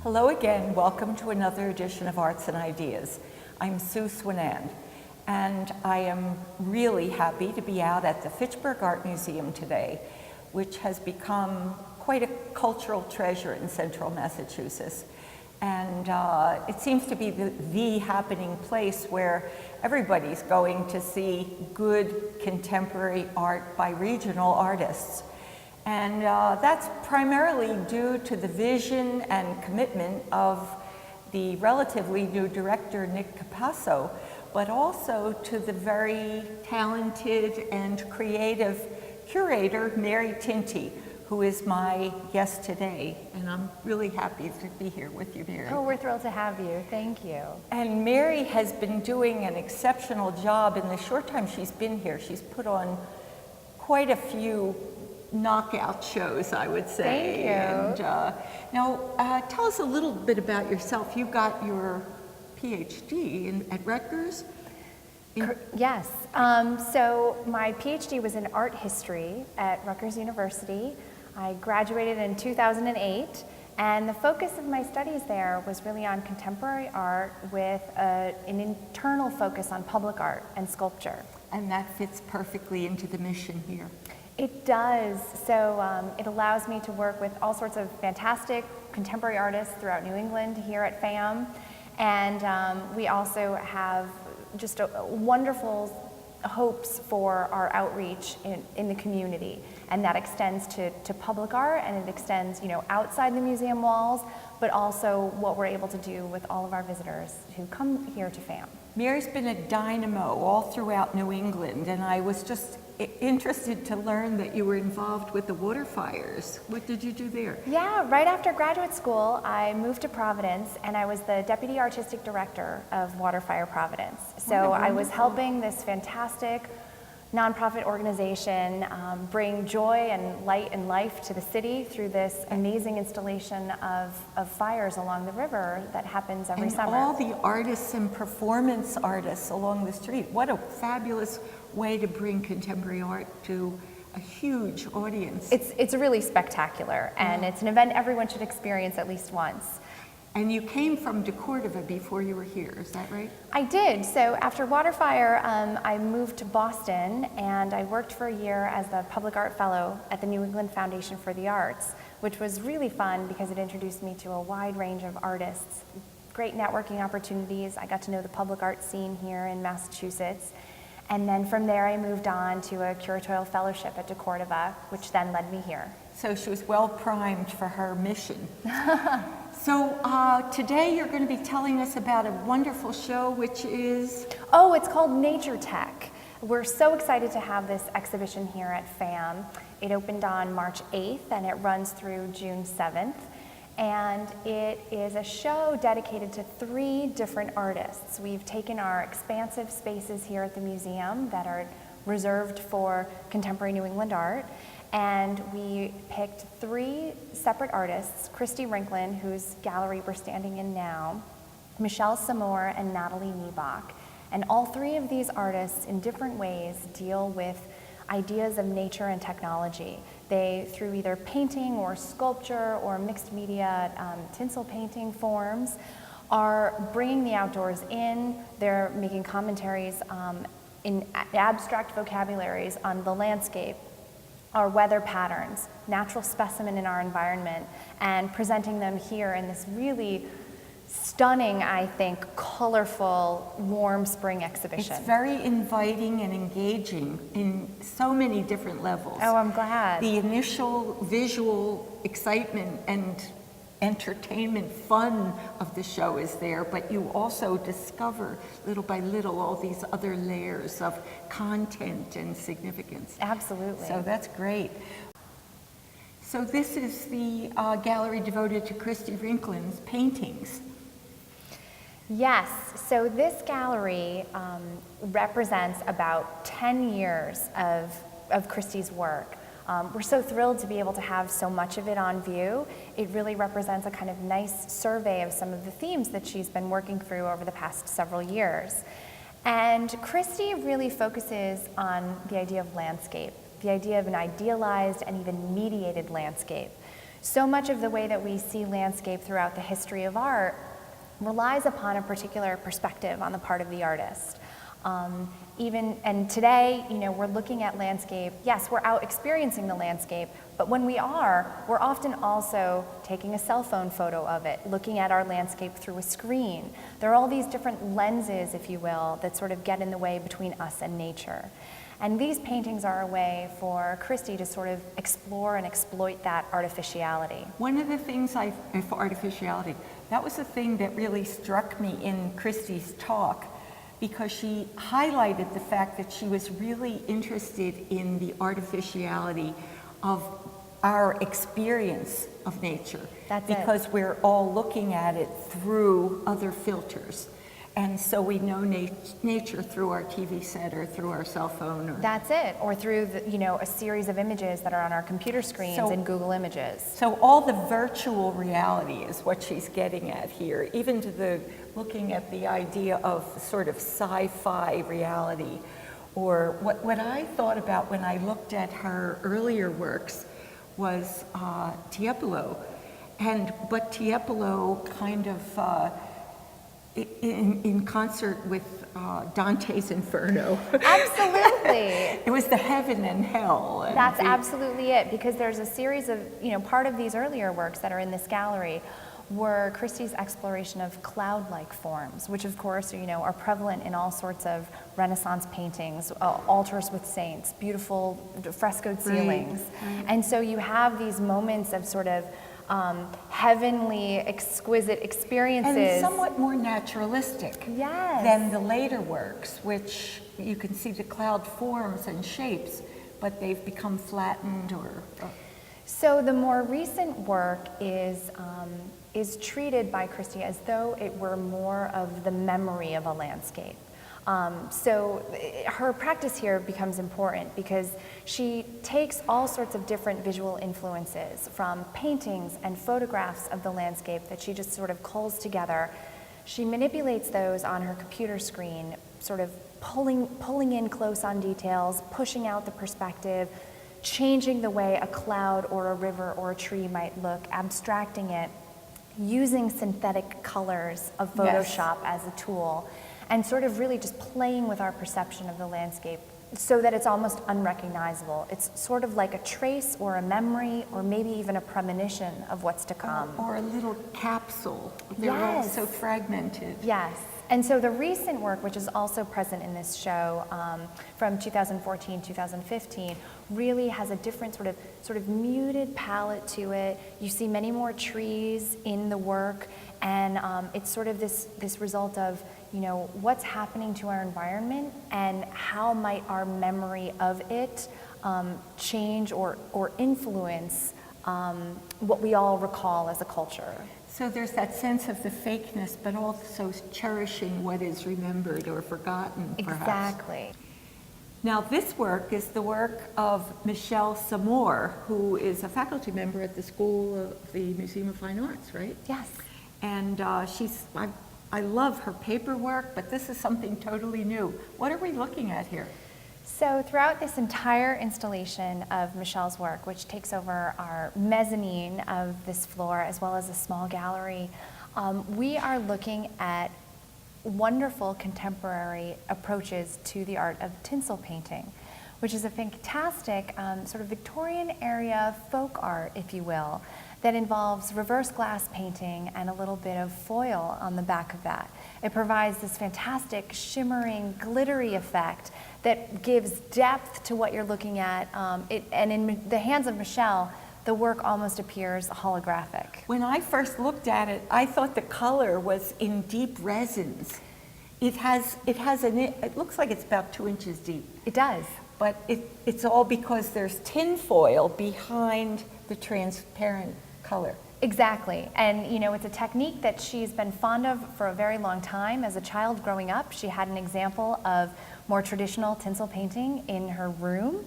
Hello again, welcome to another edition of Arts and Ideas. I'm Sue Swinand, and I am really happy to be out at the Fitchburg Art Museum today, which has become quite a cultural treasure in central Massachusetts. And it seems to be the happening place where everybody's going to see good contemporary art by regional artists. And that's primarily due to the vision and commitment of the relatively new director, Nick Capasso, but also to the very talented and creative curator, Mary Tinti, who is my guest today. And I'm really happy to be here with you, Mary. Oh, we're thrilled to have you. Thank you. And Mary has been doing an exceptional job in the short time she's been here. She's put on quite a few knockout shows, I would say. Thank you. And now, tell us a little bit about yourself. You got your PhD at Rutgers? Yes. So my PhD was in art history at Rutgers University. I graduated in 2008, and the focus of my studies there was really on contemporary art with an internal focus on public art and sculpture. And that fits perfectly into the mission here. It does. So it allows me to work with all sorts of fantastic contemporary artists throughout New England here at FAM. And we also have just wonderful hopes for our outreach in the community. And that extends to public art, and it extends, outside the museum walls, but also what we're able to do with all of our visitors who come here to FAM. Mary's been a dynamo all throughout New England, and I was just interested to learn that you were involved with the water fires. What did you do there? Yeah, right after graduate school, I moved to Providence, and I was the deputy artistic director of Water Fire Providence. So I was helping this fantastic nonprofit organization bring joy and light and life to the city through this amazing installation of fires along the river that happens every summer. And all the artists and performance artists along the street. What a fabulous way to bring contemporary art to a huge audience. It's really spectacular, and it's an event everyone should experience at least once. And you came from DeCordova before you were here, is that right? I did. So after Waterfire, I moved to Boston, and I worked for a year as the Public Art Fellow at the New England Foundation for the Arts, which was really fun because it introduced me to a wide range of artists. Great networking opportunities. I got to know the public art scene here in Massachusetts. And then from there, I moved on to a curatorial fellowship at DeCordova, which then led me here. So she was well primed for her mission. So today you're going to be telling us about a wonderful show, which is? Oh, it's called Nature Tech. We're so excited to have this exhibition here at FAM. It opened on March 8th, and it runs through June 7th. And it is a show dedicated to 3 different artists. We've taken our expansive spaces here at the museum that are reserved for contemporary New England art, and we picked 3 separate artists: Cristi Rinklin, whose gallery we're standing in now, Michelle Samour, and Nathalie Miebach. And all 3 of these artists, in different ways, deal with ideas of nature and technology. They, through either painting or sculpture or mixed media tinsel painting forms, are bringing the outdoors in. They're making commentaries in abstract vocabularies on the landscape, our weather patterns, natural specimen in our environment, and presenting them here in this really stunning, I think, colorful, warm spring exhibition. It's very inviting and engaging in so many different levels. Oh, I'm glad. The initial visual excitement and entertainment fun of the show is there, but you also discover little by little all these other layers of content and significance. Absolutely. So that's great. So this is the gallery devoted to Cristi Rinklin's paintings. Yes, so this gallery represents about 10 years of Cristi's work. We're so thrilled to be able to have so much of it on view. It really represents a kind of nice survey of some of the themes that she's been working through over the past several years. And Cristi really focuses on the idea of landscape, the idea of an idealized and even mediated landscape. So much of the way that we see landscape throughout the history of art relies upon a particular perspective on the part of the artist. And today, we're looking at landscape. Yes, we're out experiencing the landscape, but when we are, we're often also taking a cell phone photo of it, looking at our landscape through a screen. There are all these different lenses, if you will, that sort of get in the way between us and nature. And these paintings are a way for Cristi to sort of explore and exploit that artificiality. One of the things for artificiality, that was the thing that really struck me in Cristi's talk, because she highlighted the fact that she was really interested in the artificiality of our experience of nature. Because we're all looking at it through other filters. And so we know nature through our TV set or through our cell phone. That's it, or through a series of images that are on our computer screens and Google Images. So all the virtual reality is what she's getting at here, even to looking at the idea of sort of sci-fi reality. Or what I thought about when I looked at her earlier works was Tiepolo. But Tiepolo kind of in concert with Dante's Inferno. Absolutely. It was the heaven and hell. That's absolutely it, because there's a series of, part of these earlier works that are in this gallery were Cristi's exploration of cloud-like forms, which of course, are prevalent in all sorts of Renaissance paintings, altars with saints, beautiful frescoed ceilings. Right. And so you have these moments of sort of heavenly, exquisite experiences. And somewhat more naturalistic than the later works, which you can see the cloud forms and shapes, but they've become flattened or... So the more recent work is treated by Cristi as though it were more of the memory of a landscape. So her practice here becomes important because she takes all sorts of different visual influences from paintings and photographs of the landscape that she just sort of culls together. She manipulates those on her computer screen, sort of pulling in close on details, pushing out the perspective, changing the way a cloud or a river or a tree might look, abstracting it, using synthetic colors of Photoshop as a tool, and sort of really just playing with our perception of the landscape so that it's almost unrecognizable. It's sort of like a trace or a memory or maybe even a premonition of what's to come. Or a little capsule. They're all so fragmented. Yes. And so the recent work, which is also present in this show from 2014, 2015, really has a different sort of muted palette to it. You see many more trees in the work, and it's sort of this result of, what's happening to our environment and how might our memory of it change or influence what we all recall as a culture. So there's that sense of the fakeness, but also cherishing what is remembered or forgotten, perhaps. Exactly. Now, this work is the work of Michelle Samour, who is a faculty member at the School of the Museum of Fine Arts, right? Yes. And I love her paperwork, but this is something totally new. What are we looking at here? So throughout this entire installation of Michelle's work, which takes over our mezzanine of this floor as well as a small gallery, we are looking at wonderful contemporary approaches to the art of tinsel painting, which is a fantastic sort of Victorian era folk art, if you will, that involves reverse glass painting and a little bit of foil on the back of that. It provides this fantastic shimmering, glittery effect that gives depth to what you're looking at. And in the hands of Michelle, the work almost appears holographic. When I first looked at it, I thought the color was in deep resins. It looks like it's about 2 inches deep. It does. But it's all because there's tin foil behind the transparent color. Exactly. And, you know, it's a technique that she's been fond of for a very long time. As a child growing up, she had an example of more traditional tinsel painting in her room.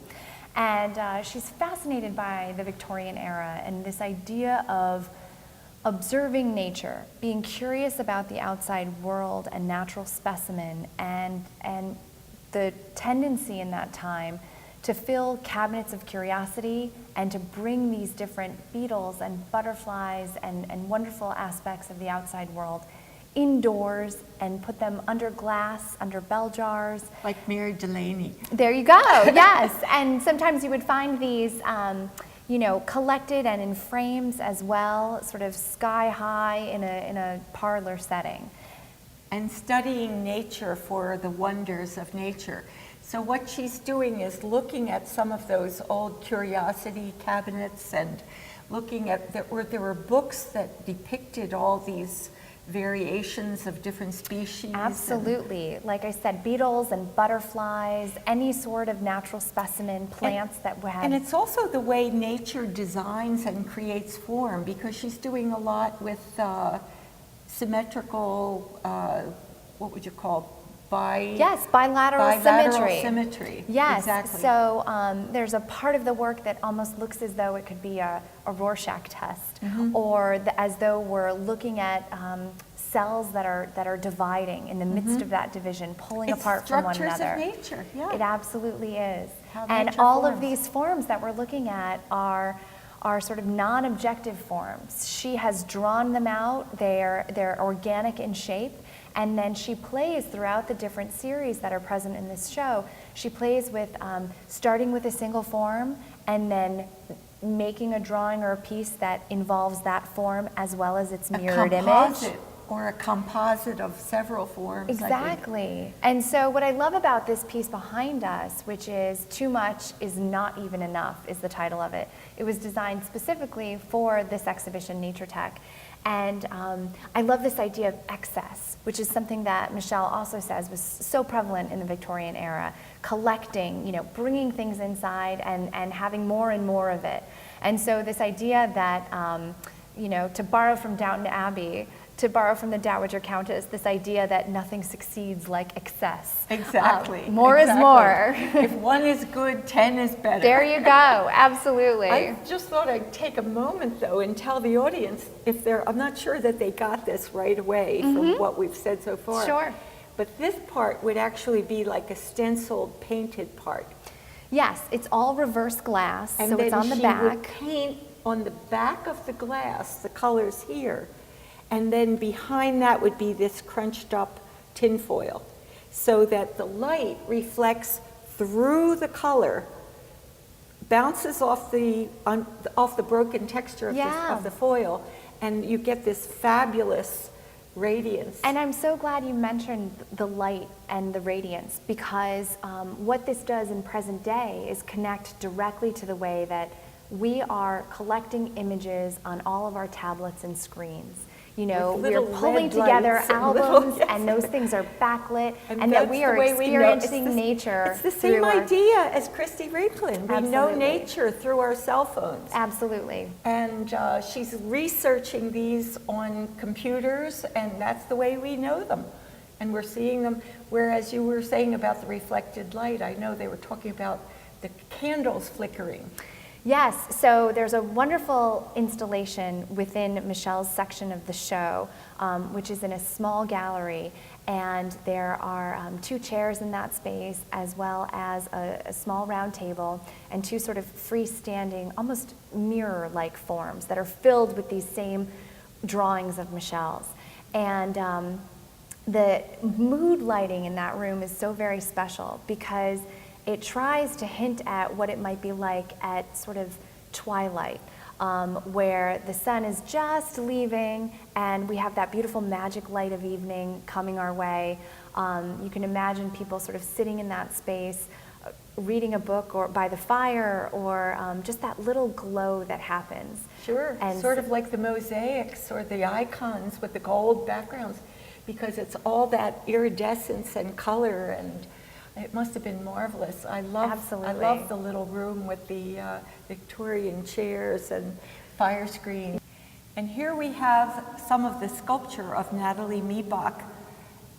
And she's fascinated by the Victorian era and this idea of observing nature, being curious about the outside world and natural specimen, and the tendency in that time to fill cabinets of curiosity and to bring these different beetles and butterflies and wonderful aspects of the outside world indoors and put them under glass, under bell jars. Like Mary Delaney. There you go, yes. And sometimes you would find these, you know, collected and in frames as well, sort of sky high in a parlor setting. And studying nature for the wonders of nature. So what she's doing is looking at some of those old curiosity cabinets and looking at, there were books that depicted all these variations of different species. Absolutely. Like I said, beetles and butterflies, any sort of natural specimen, plants that had. And it's also the way nature designs and creates form, because she's doing a lot with symmetrical, what would you call, Yes, bilateral symmetry. Yes, exactly. So there's a part of the work that almost looks as though it could be a Rorschach test, or as though we're looking at cells that are dividing in the midst of that division, pulling apart from one another. It's structures of nature, yeah. It absolutely is. How And nature all forms. of these forms that we're looking at are sort of non-objective forms. She has drawn them out. They're organic in shape. And then she plays throughout the different series that are present in this show. She plays with starting with a single form and then making a drawing or a piece that involves that form as well as its mirrored image. Or a composite of several forms. Exactly. And so what I love about this piece behind us, which is Too Much Is Not Even Enough, is the title of it. It was designed specifically for this exhibition, Nature Tech. And I love this idea of excess, which is something that Michelle also says was so prevalent in the Victorian era, collecting, you know, bringing things inside and having more and more of it. And so this idea that, you know, to borrow from Downton Abbey, to borrow from the Dowager Countess, this idea that nothing succeeds like excess. Exactly. More is more. If one is good, 10 is better. There you go, absolutely. I just thought I'd take a moment though and tell the audience if I'm not sure that they got this right away from what we've said so far. Sure. But this part would actually be like a stenciled painted part. Yes, it's all reverse glass, And so then it's on the she back. would paint on the back of the glass the colors here. And then behind that would be this crunched up tinfoil, so that the light reflects through the color, bounces off the broken texture of the foil, and you get this fabulous radiance. And I'm so glad you mentioned the light and the radiance, because what this does in present day is connect directly to the way that we are collecting images on all of our tablets and screens. You know, we're pulling together albums, and those things are backlit, and that we are experiencing nature. It's the same idea as Cristi Rinklin. We know nature through our cell phones. Absolutely. And she's researching these on computers, and that's the way we know them. And we're seeing them, whereas you were saying about the reflected light, I know they were talking about the candles flickering. Yes, so there's a wonderful installation within Michelle's section of the show, which is in a small gallery, and there are 2 chairs in that space, as well as a small round table and 2 sort of freestanding, almost mirror-like forms that are filled with these same drawings of Michelle's. And the mood lighting in that room is so very special, because it tries to hint at what it might be like at sort of twilight, where the sun is just leaving and we have that beautiful magic light of evening coming our way. You can imagine people sort of sitting in that space, reading a book or by the fire, or just that little glow that happens. Sure, and sort of like the mosaics or the icons with the gold backgrounds, because it's all that iridescence and color, and it must have been marvelous. I love the little room with the Victorian chairs and fire screen. And here we have some of the sculpture of Nathalie Miebach.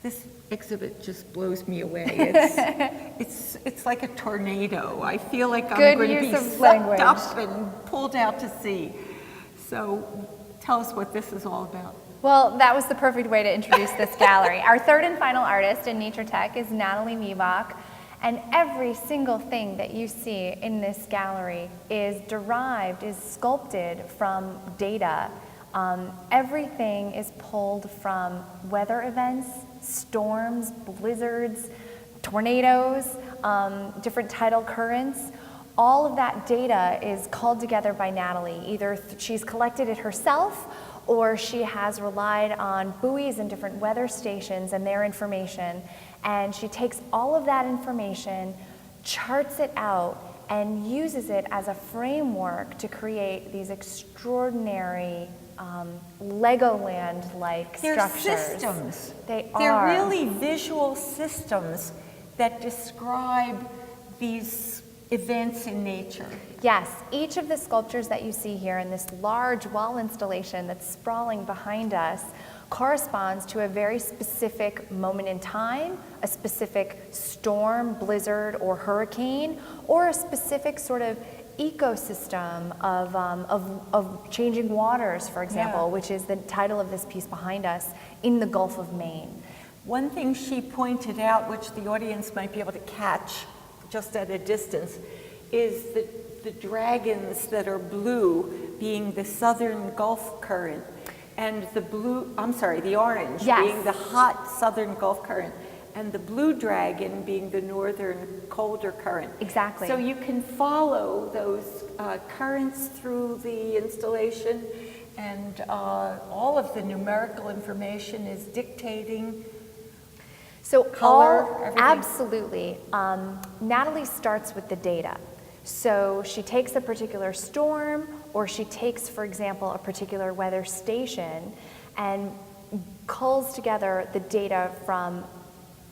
This exhibit just blows me away. It's like a tornado. I feel like I'm going to be sucked up and pulled out to sea. So tell us what this is all about. Well, that was the perfect way to introduce this gallery. Our third and final artist in Nature Tech is Nathalie Miebach, and every single thing that you see in this gallery is sculpted from data. Everything is pulled from weather events, storms, blizzards, tornadoes, different tidal currents. All of that data is called together by Nathalie. Either she's collected it herself, or she has relied on buoys and different weather stations and their information, and she takes all of that information, charts it out, and uses it as a framework to create these extraordinary Legoland-like structures. They're systems. They're really visual systems that describe these events in nature. Yes, each of the sculptures that you see here in this large wall installation that's sprawling behind us corresponds to a very specific moment in time, a specific storm, blizzard, or hurricane, or a specific sort of ecosystem of changing waters, for example, which is the title of this piece behind us, in the Gulf of Maine. One thing she pointed out, which the audience might be able to catch just at a distance, is the dragons that are blue being the southern Gulf current, and the orange being the hot southern Gulf current, and the blue dragon being the northern colder current. Exactly. So you can follow those currents through the installation, and all of the numerical information is dictating color, everything. Absolutely. Nathalie starts with the data. So she takes a particular storm, or she takes, for example, a particular weather station, and culls together the data from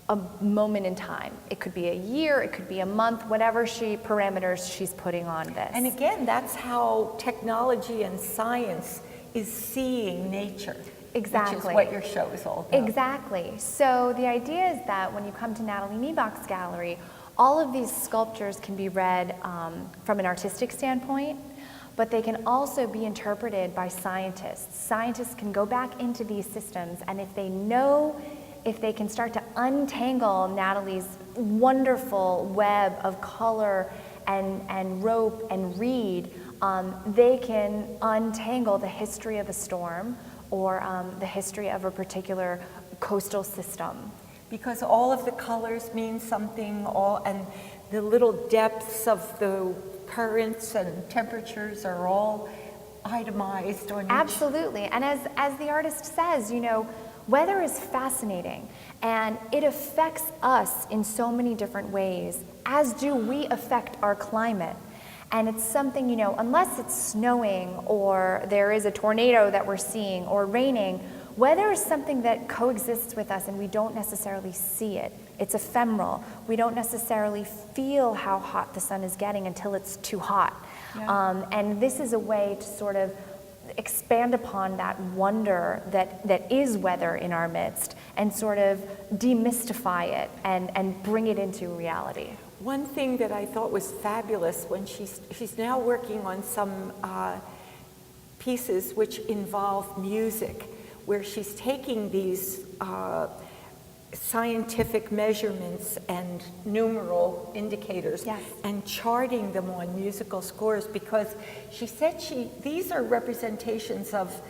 a moment in time. It could be a year, it could be a month, whatever parameters she's putting on this. And again, that's how technology and science is seeing nature. Exactly. Which is what your show is all about. Exactly. So the idea is that when you come to Nathalie Miebach's gallery, all of these sculptures can be read from an artistic standpoint, but they can also be interpreted by scientists. Scientists can go back into these systems, and if they can start to untangle Nathalie's wonderful web of color and rope and reed, they can untangle the history of a storm or the history of a particular coastal system. Because all of the colors mean something, and the little depths of the currents and temperatures are all itemized on each. Absolutely, and as the artist says, weather is fascinating, and it affects us in so many different ways, as do we affect our climate. And it's something, unless it's snowing or there is a tornado that we're seeing or raining, weather is something that coexists with us and we don't necessarily see it. It's ephemeral. We don't necessarily feel how hot the sun is getting until it's too hot. Yeah. And this is a way to sort of expand upon that wonder that is weather in our midst and sort of demystify it and bring it into reality. One thing that I thought was fabulous when she's now working on some pieces which involve music, where she's taking these scientific measurements and numeral indicators and charting them on musical scores, because she said these are representations of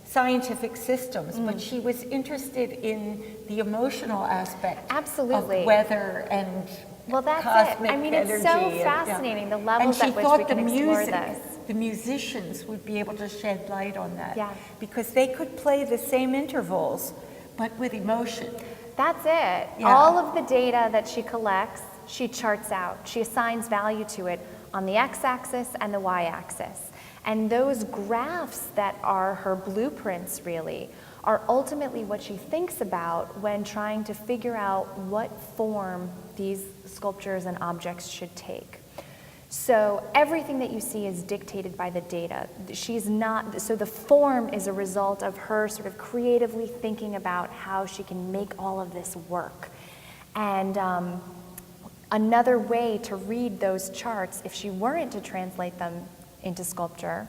scientific systems, but she was interested in the emotional aspect of weather and cosmic energy. It's so fascinating, the levels at which we can explore this. The musicians would be able to shed light on that, because they could play the same intervals, but with emotion. That's it. Yeah. All of the data that she collects, she charts out. She assigns value to it on the x-axis and the y-axis. And those graphs that are her blueprints, really, are ultimately what she thinks about when trying to figure out what form these sculptures and objects should take. So everything that you see is dictated by the data. She's not, so the form is a result of her sort of creatively thinking about how she can make all of this work. And another way to read those charts, if she weren't to translate them into sculpture,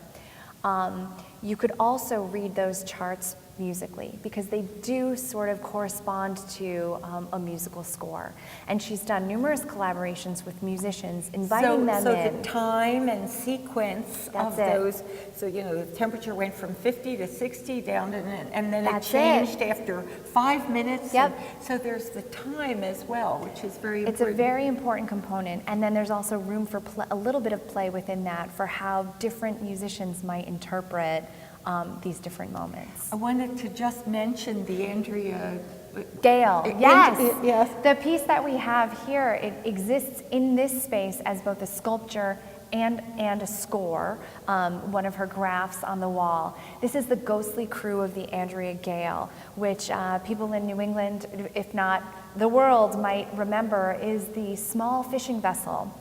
you could also read those charts musically, because they do sort of correspond to a musical score. And she's done numerous collaborations with musicians, inviting them in. So the time and sequence of those, so you know, the temperature went from 50 to 60 down, and then it changed after 5 minutes. Yep. So there's the time as well, which is very important. It's a very important component. And then there's also room for a little bit of play within that for how different musicians might interpret these different moments. I wanted to just mention the Andrea Gale, yes. Yes. The piece that we have here, it exists in this space as both a sculpture and a score, one of her graphs on the wall. This is the ghostly crew of the Andrea Gale, which people in New England, if not the world, might remember is the small fishing vessel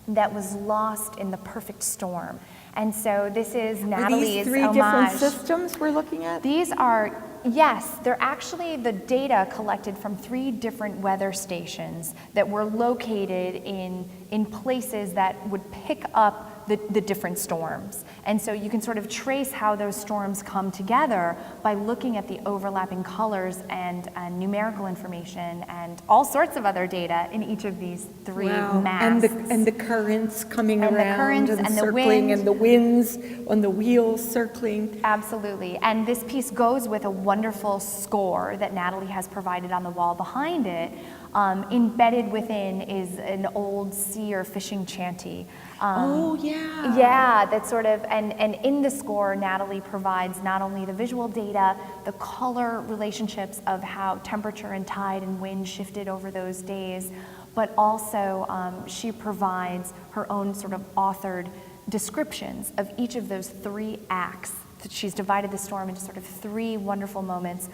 that was lost in the perfect storm. And so this is Natalie's homage. Are these three different systems we're looking at? These are, yes, they're actually the data collected from 3 different weather stations that were located in places that would pick up the different storms. And so you can sort of trace how those storms come together by looking at the overlapping colors and numerical information and all sorts of other data in each of these 3 masts. And the currents coming and around the currents and the circling wind. and the winds on the wheels circling. Absolutely. And this piece goes with a wonderful score that Natalie has provided on the wall behind it. Embedded within is an old sea or fishing chanty. Oh, yeah. Yeah, that sort of, and in the score, Natalie provides not only the visual data, the color relationships of how temperature and tide and wind shifted over those days, but also she provides her own sort of authored descriptions of each of those 3 acts. She's divided the storm into sort of 3 wonderful moments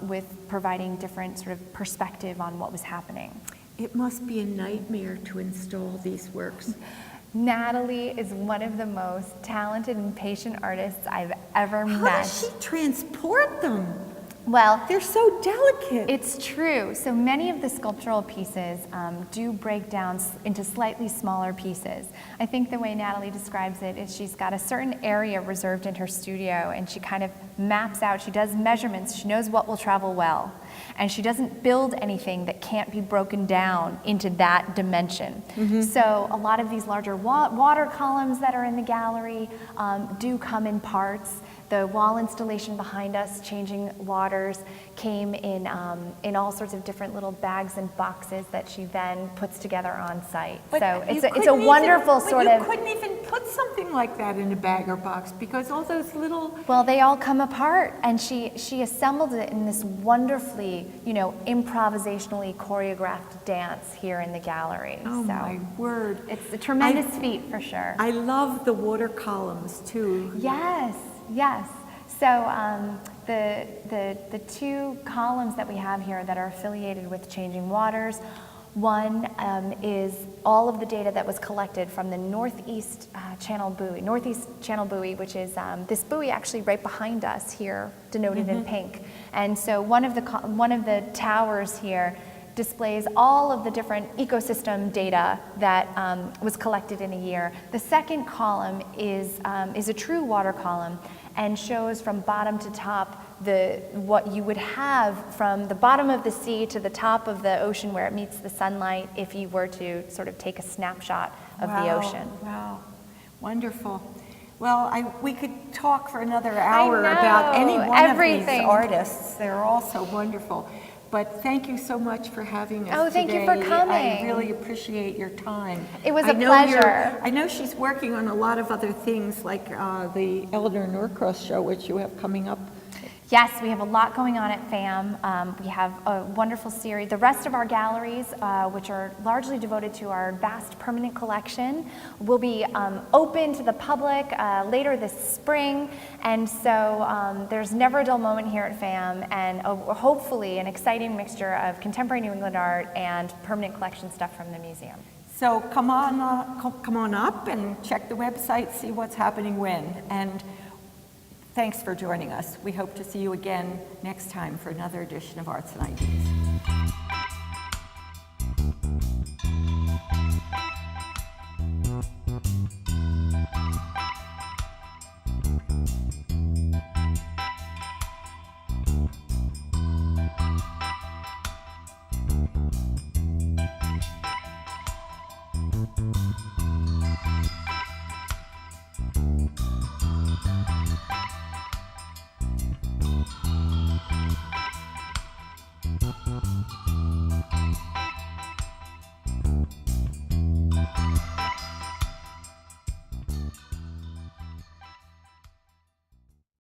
with providing different sort of perspective on what was happening. It must be a nightmare to install these works. Natalie is one of the most talented and patient artists I've ever met. How does she transport them? Well, They're so delicate. it's true. So many of the sculptural pieces do break down into slightly smaller pieces. I think the way Natalie describes it is she's got a certain area reserved in her studio, and she kind of maps out, she does measurements, she knows what will travel well. And she doesn't build anything that can't be broken down into that dimension. Mm-hmm. So a lot of these larger water columns that are in the gallery do come in parts. The wall installation behind us, Changing Waters, came in all sorts of different little bags and boxes that she then puts together on site. But so it's you a wonderful couldn't sort even- of. You couldn't even put something like that in a bag or box because all those little. Well, they all come apart, and she assembled it in this wonderfully, improvisationally choreographed dance here in the gallery. Oh so my word! It's a tremendous feat for sure. I love the water columns too. Yes, yes. So the 2 columns that we have here that are affiliated with Changing Waters, one is all of the data that was collected from the Northeast Channel Buoy, which is this buoy actually right behind us here, denoted in pink. And so one of the towers here displays all of the different ecosystem data that was collected in a year. The second column is a true water column and shows from bottom to top what you would have from the bottom of the sea to the top of the ocean where it meets the sunlight if you were to sort of take a snapshot of the ocean. Wow, wonderful. Well, we could talk for another hour about any one of these artists. They're all so wonderful. But thank you so much for having us Oh, thank today. you for coming. I really appreciate your time. It was a pleasure. I know she's working on a lot of other things like the Eleanor Norcross show, which you have coming up. Yes, we have a lot going on at FAM. We have a wonderful series. The rest of our galleries, which are largely devoted to our vast permanent collection, will be open to the public later this spring. And so there's never a dull moment here at FAM, and hopefully an exciting mixture of contemporary New England art and permanent collection stuff from the museum. So come on up and check the website, see what's happening when. And thanks for joining us. We hope to see you again next time for another edition of Arts and Ideas.